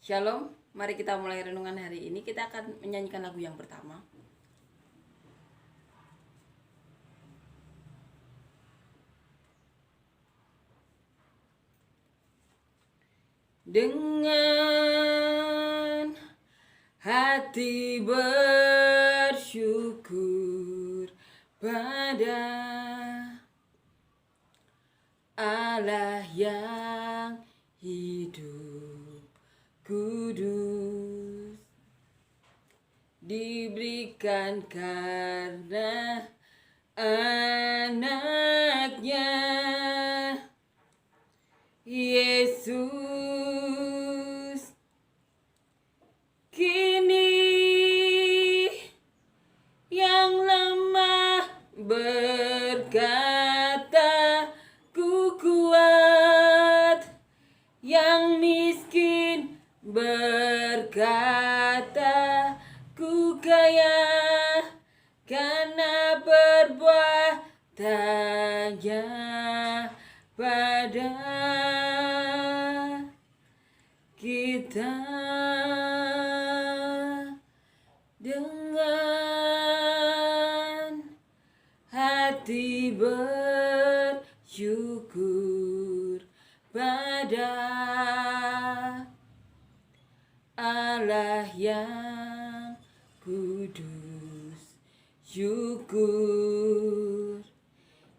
Shalom, mari kita mulai renungan hari ini. Kita akan menyanyikan lagu yang pertama. Dengan hati bersyukur pada Allah yang hidup kudus, diberikan karena anaknya Yesus. Kini yang lemah berkata, "Ku kuat." Yang miskin berkata, "Ku kaya," karena perbuatannya pada kita. Dengan hati bersyukur pada Allah yang kudus, syukur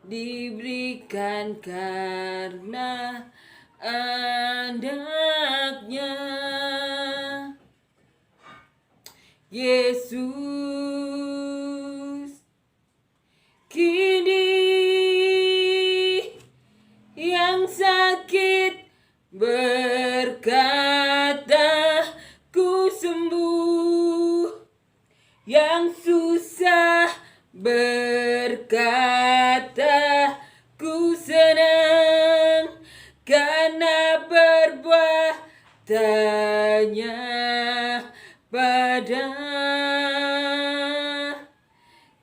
diberikan karena anaknya Yesus. Kini yang sakit berkata, "Ku sembuh." Yang susah berkata, "Ku senang," karena perbuatannya pada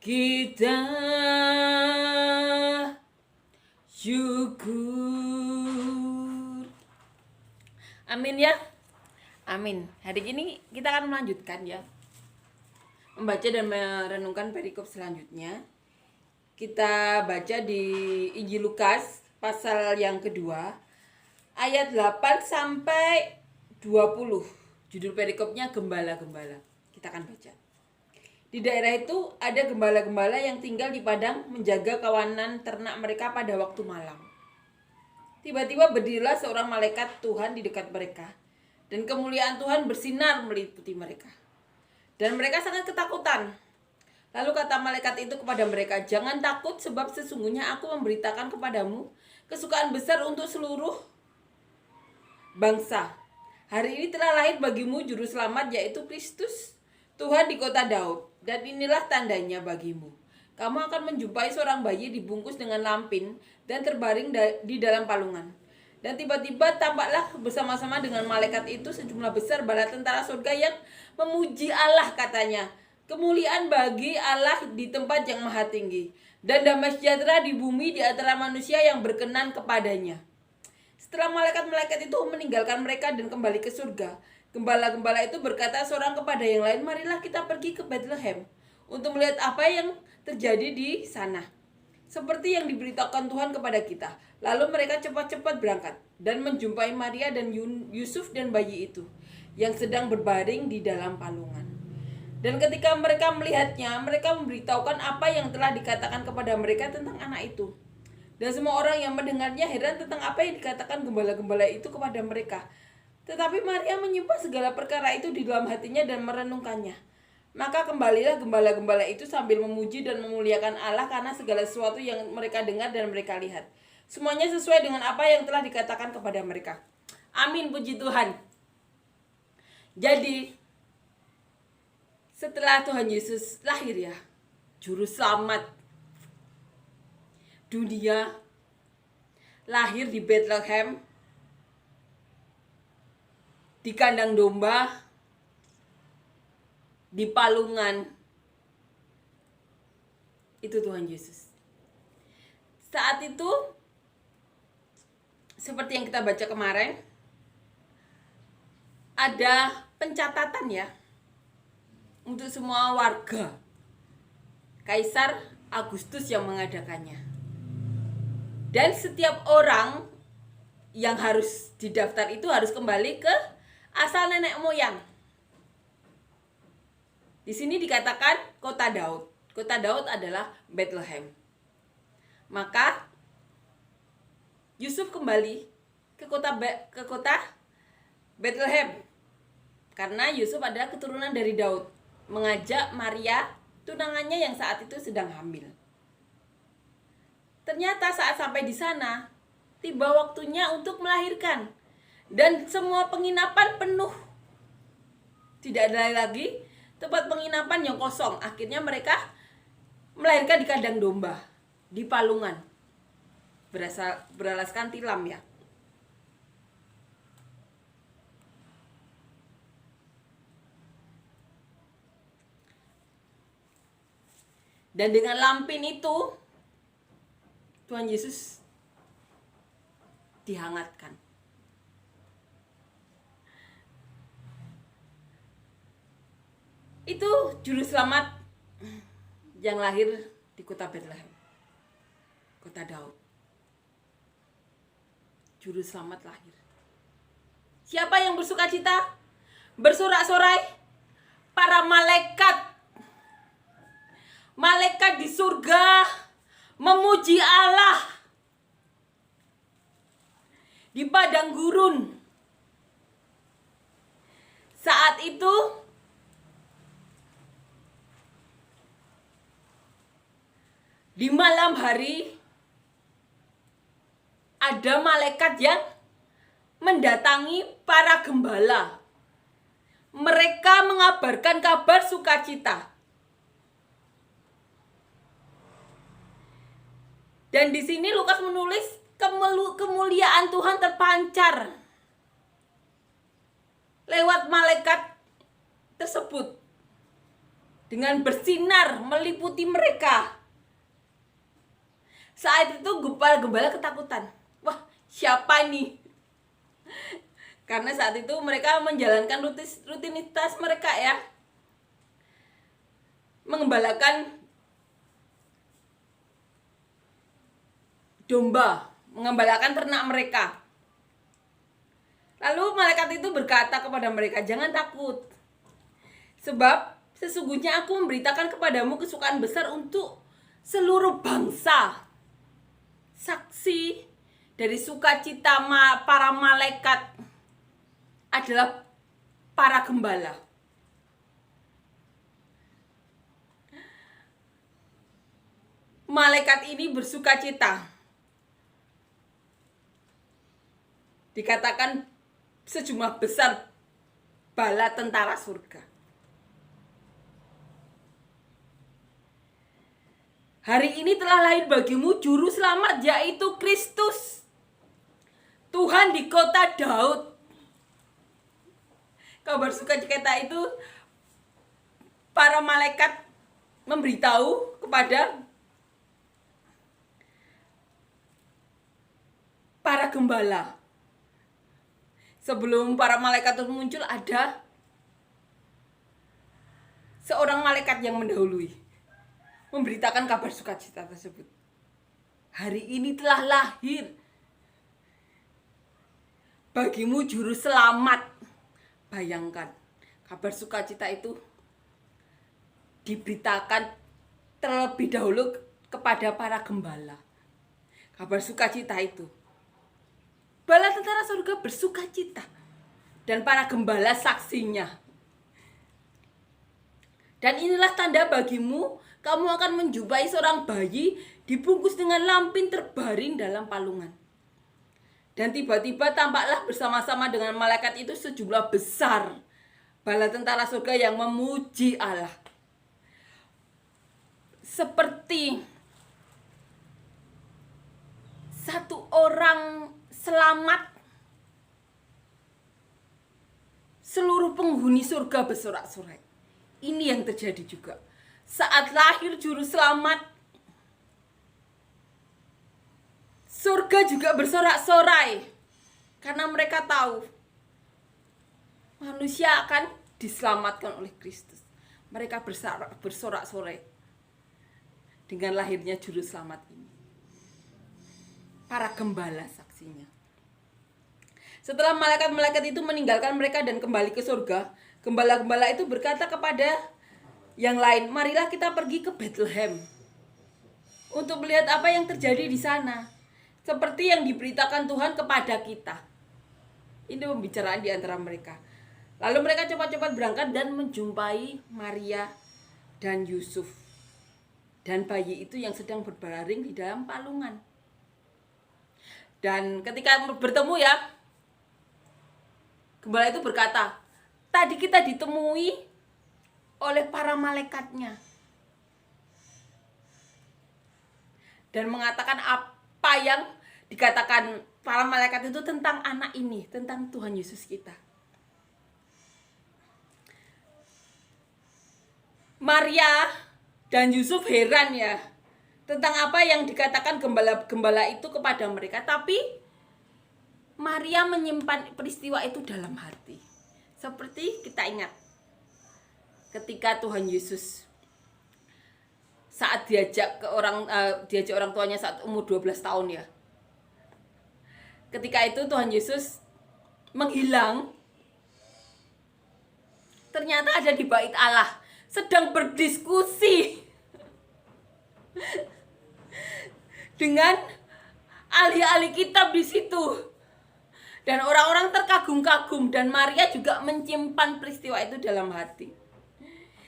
kita. Syukur. Amin ya. Amin. Hari ini kita akan melanjutkan ya, membaca dan merenungkan perikop selanjutnya. Kita baca di Injil Lukas pasal yang kedua, ayat 8 sampai 20. Judul perikopnya Gembala-Gembala. Kita akan baca. Di daerah itu ada gembala-gembala yang tinggal di padang menjaga kawanan ternak mereka pada waktu malam. Tiba-tiba berdirilah seorang malaikat Tuhan di dekat mereka, dan kemuliaan Tuhan bersinar meliputi mereka. Dan mereka sangat ketakutan. Lalu kata malaikat itu kepada mereka, "Jangan takut, sebab sesungguhnya aku memberitakan kepadamu kesukaan besar untuk seluruh bangsa. Hari ini telah lahir bagimu juru selamat, yaitu Kristus Tuhan di kota Daud. Dan inilah tandanya bagimu. Kamu akan menjumpai seorang bayi dibungkus dengan lampin dan terbaring di dalam palungan." Dan tiba-tiba tampaklah bersama-sama dengan malaikat itu sejumlah besar bala tentara surga yang memuji Allah, katanya, "Kemuliaan bagi Allah di tempat yang maha tinggi, dan damai sejahtera di bumi di antara manusia yang berkenan kepadanya." Setelah malaikat-malaikat itu meninggalkan mereka dan kembali ke surga, gembala-gembala itu berkata seorang kepada yang lain, "Marilah kita pergi ke Bethlehem untuk melihat apa yang terjadi di sana, seperti yang diberitakan Tuhan kepada kita." Lalu mereka cepat-cepat berangkat dan menjumpai Maria dan Yusuf dan bayi itu yang sedang berbaring di dalam palungan. Dan ketika mereka melihatnya, mereka memberitahukan apa yang telah dikatakan kepada mereka tentang anak itu. Dan semua orang yang mendengarnya heran tentang apa yang dikatakan gembala-gembala itu kepada mereka. Tetapi Maria menyimpan segala perkara itu di dalam hatinya dan merenungkannya. Maka kembalilah gembala-gembala itu sambil memuji dan memuliakan Allah karena segala sesuatu yang mereka dengar dan mereka lihat. Semuanya sesuai dengan apa yang telah dikatakan kepada mereka. Amin, puji Tuhan. Jadi, setelah Tuhan Yesus lahir ya, juru selamat dunia, lahir di Bethlehem, di kandang domba, di palungan. Itu Tuhan Yesus. Saat itu, seperti yang kita baca kemarin, ada pencatatan ya untuk semua warga. Kaisar Agustus yang mengadakannya. Dan setiap orang yang harus didaftar itu harus kembali ke asal nenek moyang. Di sini dikatakan kota Daud. Kota Daud adalah Bethlehem. Maka Yusuf kembali ke kota Bethlehem. Karena Yusuf adalah keturunan dari Daud, mengajak Maria, tunangannya yang saat itu sedang hamil. Ternyata saat sampai di sana, tiba waktunya untuk melahirkan. Dan semua penginapan penuh. Tidak ada lagi tempat penginapan yang kosong. Akhirnya mereka melahirkan di kandang domba, di palungan. Beralaskan tilam ya. Dan dengan lampin itu Tuhan Yesus dihangatkan. Itu juru selamat yang lahir di kota Bethlehem, kota Daud. Juru selamat lahir. Siapa yang bersukacita? Bersorak-sorai? Para malaikat. Malaikat di surga memuji Allah di padang gurun. Saat itu di malam hari ada malaikat yang mendatangi para gembala. Mereka mengabarkan kabar sukacita. Dan di sini Lukas menulis kemuliaan Tuhan terpancar lewat malaikat tersebut dengan bersinar meliputi mereka. Saat itu gembala ketakutan. Wah, siapa ini? Karena saat itu mereka menjalankan rutinitas mereka ya. Mengembalakan domba, mengembalakan ternak mereka. Lalu malaikat itu berkata kepada mereka, jangan takut. Sebab sesungguhnya aku memberitakan kepadamu kesukaan besar untuk seluruh bangsa. Saksi dari sukacita para malaikat adalah para gembala. Malaikat ini bersukacita. Dikatakan sejumlah besar bala tentara surga. Hari ini telah lahir bagimu juru selamat, yaitu Kristus, Tuhan di kota Daud. Kabar sukacita itu para malaikat memberitahu kepada para gembala. Sebelum para malaikat itu muncul, ada seorang malaikat yang mendahului, memberitakan kabar sukacita tersebut. Hari ini telah lahir bagimu juru selamat. Bayangkan, kabar sukacita itu diberitakan terlebih dahulu kepada para gembala. Kabar sukacita itu. Bala tentara surga bersukacita. Dan para gembala saksinya. Dan inilah tanda bagimu, kamu akan menjumpai seorang bayi dibungkus dengan lampin terbaring dalam palungan. Dan tiba-tiba tampaklah bersama-sama dengan malaikat itu sejumlah besar bala tentara surga yang memuji Allah. Seperti satu orang selamat, seluruh penghuni surga bersorak-sorai. Ini yang terjadi juga. Saat lahir juru selamat, surga juga bersorak-sorai. Karena mereka tahu manusia akan diselamatkan oleh Kristus. Mereka bersorak-sorai dengan lahirnya juru selamat ini. Para gembala saksinya. Setelah malaikat-malaikat itu meninggalkan mereka dan kembali ke surga, gembala-gembala itu berkata kepada yang lain, marilah kita pergi ke Bethlehem untuk melihat apa yang terjadi di sana, seperti yang diberitakan Tuhan kepada kita. Ini pembicaraan di antara mereka. Lalu mereka cepat-cepat berangkat dan menjumpai Maria dan Yusuf dan bayi itu yang sedang berbaring di dalam palungan. Dan ketika bertemu ya, gembala itu berkata, tadi kita ditemui oleh para malaikatnya dan mengatakan apa yang dikatakan para malaikat itu tentang anak ini, tentang Tuhan Yesus kita. Maria dan Yusuf heran ya tentang apa yang dikatakan gembala itu kepada mereka, tapi Maria menyimpan peristiwa itu dalam hati. Seperti kita ingat ketika Tuhan Yesus saat diajak orang tuanya saat umur 12 tahun ya. Ketika itu Tuhan Yesus menghilang, ternyata ada di bait Allah sedang berdiskusi dengan ahli-ahli kitab di situ. Dan orang-orang terkagum-kagum dan Maria juga menyimpan peristiwa itu dalam hati.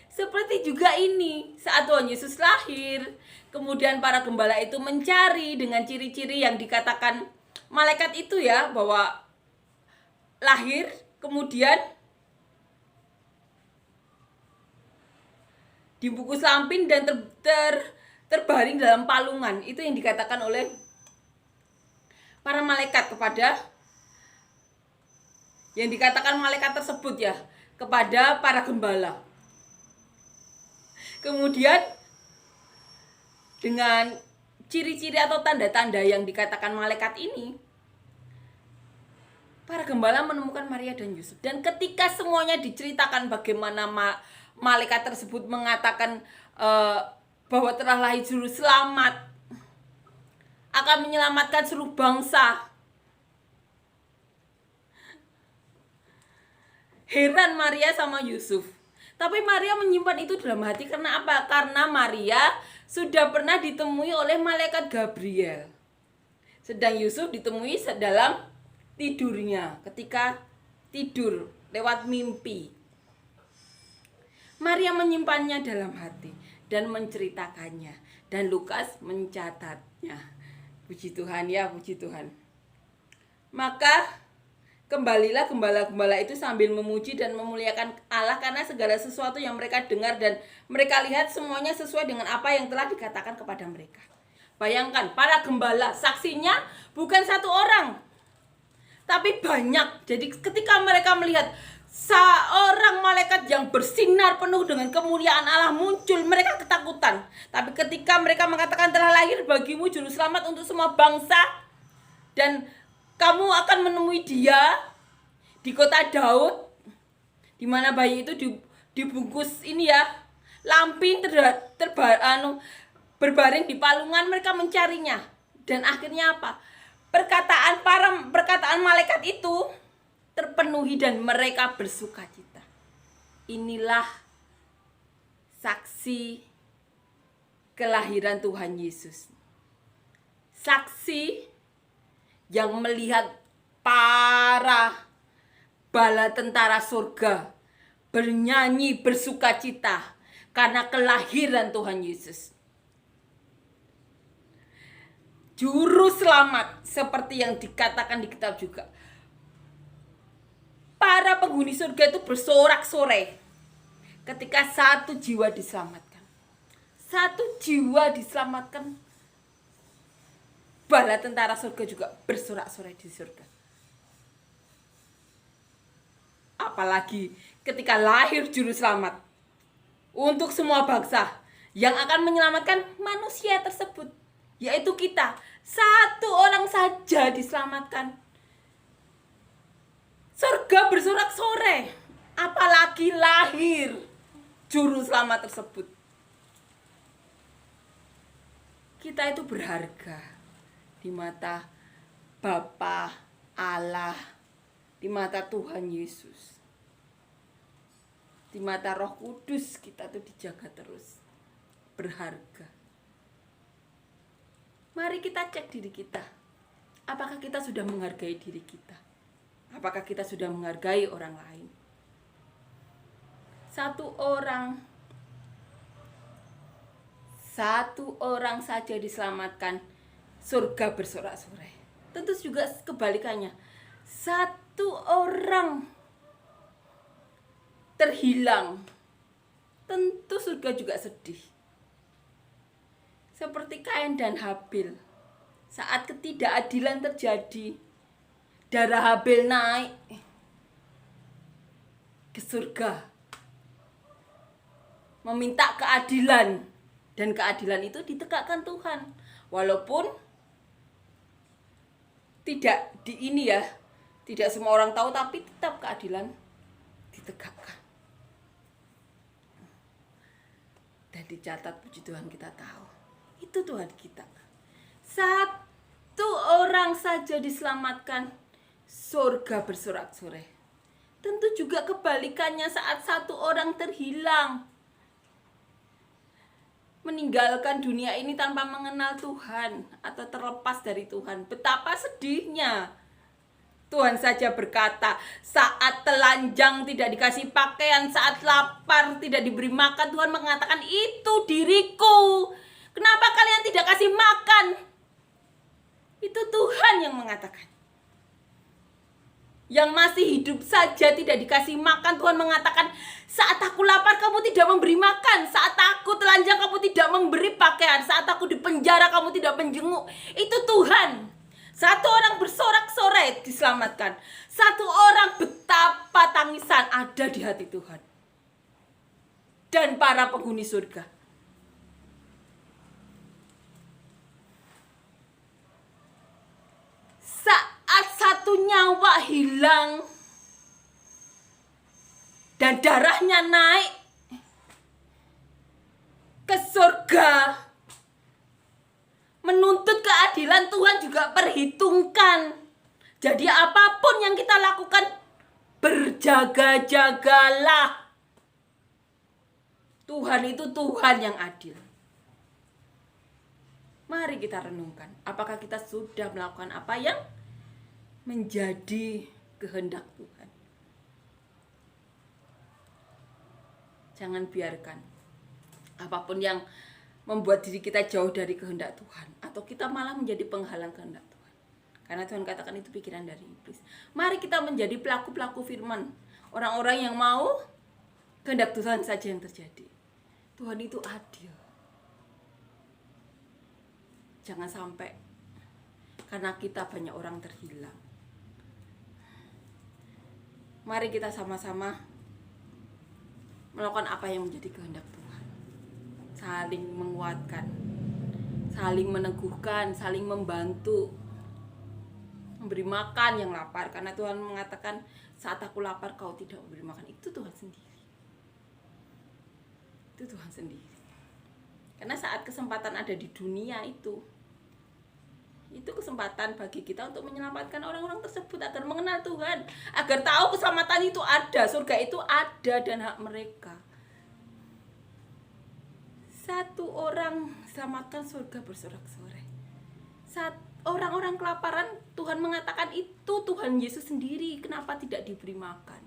Seperti juga ini saat Tuhan Yesus lahir, kemudian para gembala itu mencari dengan ciri-ciri yang dikatakan malaikat itu ya, bahwa lahir kemudian dibungkus lampin dan terbaring dalam palungan. Itu yang dikatakan oleh para malaikat kepada, yang dikatakan malaikat tersebut ya, kepada para gembala. Kemudian dengan ciri-ciri atau tanda-tanda yang dikatakan malaikat ini, para gembala menemukan Maria dan Yusuf. Dan ketika semuanya diceritakan bagaimana malaikat tersebut mengatakan bahwa telah lahir juru selamat, akan menyelamatkan seluruh bangsa, heran Maria sama Yusuf. Tapi Maria menyimpan itu dalam hati karena apa? Karena Maria sudah pernah ditemui oleh malaikat Gabriel. Sedang Yusuf ditemui dalam tidurnya, ketika tidur lewat mimpi. Maria menyimpannya dalam hati dan menceritakannya, dan Lukas mencatatnya. Puji Tuhan ya, puji Tuhan. Maka kembalilah gembala-gembala itu sambil memuji dan memuliakan Allah karena segala sesuatu yang mereka dengar dan mereka lihat semuanya sesuai dengan apa yang telah dikatakan kepada mereka. Bayangkan, para gembala saksinya bukan satu orang, tapi banyak. Jadi ketika mereka melihat seorang malaikat yang bersinar penuh dengan kemuliaan Allah muncul, mereka ketakutan. Tapi ketika mereka mengatakan telah lahir bagimu juru selamat untuk semua bangsa, dan kamu akan menemui dia di kota Daud, di mana bayi itu dibungkus ini ya, lampin berbaring di palungan. Mereka mencarinya, dan akhirnya apa? Perkataan malaikat itu terpenuhi dan mereka bersukacita. Inilah saksi kelahiran Tuhan Yesus. Saksi yang melihat para bala tentara surga bernyanyi bersukacita karena kelahiran Tuhan Yesus. Juru selamat seperti yang dikatakan di kitab juga. Para penghuni surga itu bersorak-sorai ketika satu jiwa diselamatkan. Satu jiwa diselamatkan. Bala tentara surga juga bersorak-sorai di surga. Apalagi ketika lahir juru selamat untuk semua bangsa yang akan menyelamatkan manusia tersebut, yaitu kita. Satu orang saja diselamatkan. Surga bersorak-sorai. lagi lahir juru selamat tersebut. Kita itu berharga di mata Bapa Allah, di mata Tuhan Yesus, di mata Roh Kudus. Kita tuh dijaga terus, berharga. Mari kita cek diri kita. Apakah kita sudah menghargai diri kita? Apakah kita sudah menghargai orang lain? Satu orang saja diselamatkan, surga bersorak-sorai. Tentu juga kebalikannya. Satu orang terhilang, tentu surga juga sedih. Seperti Kain dan Habil. Saat ketidakadilan terjadi, darah Habil naik ke surga, meminta keadilan, dan keadilan itu ditegakkan Tuhan. Walaupun tidak tidak semua orang tahu, tapi tetap keadilan ditegakkan. Dan dicatat, puji Tuhan, kita tahu itu Tuhan kita. Satu orang saja diselamatkan, surga bersorak-sorai. Tentu juga kebalikannya saat satu orang terhilang, meninggalkan dunia ini tanpa mengenal Tuhan atau terlepas dari Tuhan. Betapa sedihnya. Tuhan saja berkata, saat telanjang tidak dikasih pakaian, saat lapar tidak diberi makan, Tuhan mengatakan, itu diriku. Kenapa kalian tidak kasih makan? Itu Tuhan yang mengatakan. Yang masih hidup saja tidak dikasih makan, Tuhan mengatakan, saat aku lapar kamu tidak memberi makan, saat aku telanjang kamu tidak memberi pakaian, saat aku di penjara kamu tidak menjenguk. Itu Tuhan. Satu orang bersorak-sorai diselamatkan. Satu orang betapa tangisan ada di hati Tuhan dan para penghuni surga. Saat satu nyawa hilang dan darahnya naik ke surga, menuntut keadilan, Tuhan juga perhitungkan. Jadi apapun yang kita lakukan, berjaga-jagalah. Tuhan itu Tuhan yang adil. Mari kita renungkan, apakah kita sudah melakukan apa yang menjadi kehendak Tuhan. Jangan biarkan apapun yang membuat diri kita jauh dari kehendak Tuhan, atau kita malah menjadi penghalang kehendak Tuhan. Karena Tuhan katakan itu pikiran dari iblis. Mari kita menjadi pelaku-pelaku firman, orang-orang yang mau kehendak Tuhan saja yang terjadi. Tuhan itu adil. Jangan sampai karena kita banyak orang terhilang. Mari kita sama-sama melakukan apa yang menjadi kehendak Tuhan. Saling menguatkan, saling meneguhkan, saling membantu, memberi makan yang lapar. Karena Tuhan mengatakan, saat aku lapar kau tidak memberi makan. Itu Tuhan sendiri. Itu Tuhan sendiri. Karena saat kesempatan ada di dunia itu kesempatan bagi kita untuk menyelamatkan orang-orang tersebut agar mengenal Tuhan, agar tahu keselamatan itu ada, surga itu ada dan hak mereka. Satu orang selamatkan, surga bersorak-sorai. Saat orang-orang kelaparan, Tuhan mengatakan itu Tuhan Yesus sendiri, kenapa tidak diberi makan.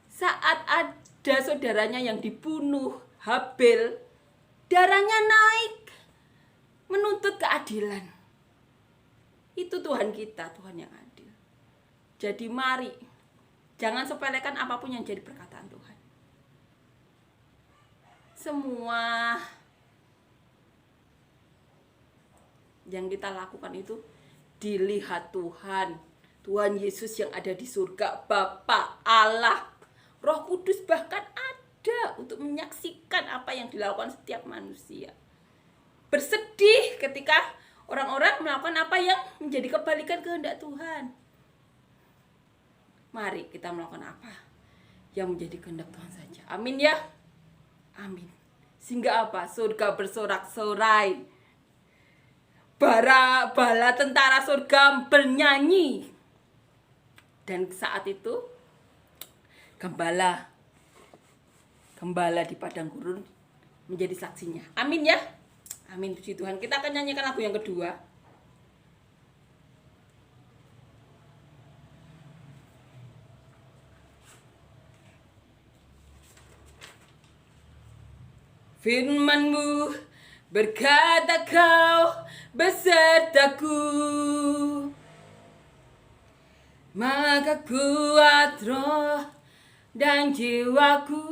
Saat ada saudaranya yang dibunuh, Habil, darahnya naik, menuntut keadilan. Itu Tuhan kita, Tuhan yang adil. Jadi mari, jangan sepelekan apapun yang jadi perkataan Tuhan. Semua yang kita lakukan itu dilihat Tuhan. Tuhan Yesus yang ada di surga, Bapa Allah, Roh Kudus bahkan ada untuk menyaksikan apa yang dilakukan setiap manusia. Bersedih ketika orang-orang melakukan apa yang menjadi kebalikan kehendak Tuhan. Mari kita melakukan apa? yang menjadi kehendak Tuhan saja. Amin ya. Amin. Sehingga apa? Surga bersorak-sorai. Bala tentara surga bernyanyi. Dan saat itu gembala di padang gurun menjadi saksinya. Amin ya. Amin, puji Tuhan. Kita akan nyanyikan lagu yang kedua. Firman-Mu berkata Kau besertaku, maka kuat roh dan jiwaku.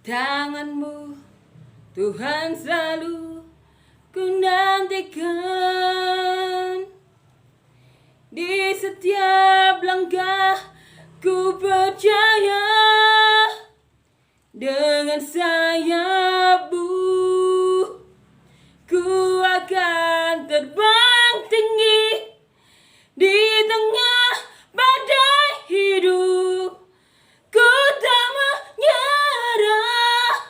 Tangan-Mu Tuhan selalu ku nantikan, di setiap langkah ku percaya, dengan sayap-Mu ku akan terbang tinggi di tengah badai hidup. Ku tak menyerah,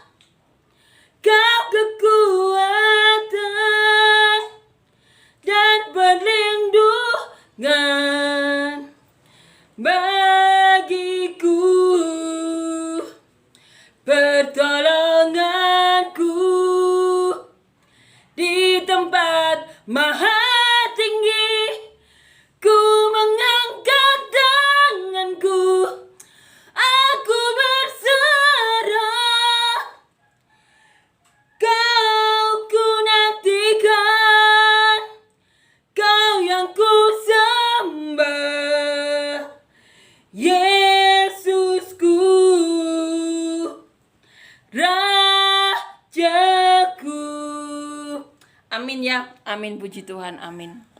Kau kekuatan dan perlindungan bagiku, pertolonganku di tempat maha tinggi. Ku mengangkat tanganku, aku berserah, Kau ku nantikan, Kau yang ku sembah, Yesusku, Rajaku. Amin ya. Amin, puji Tuhan. Amin.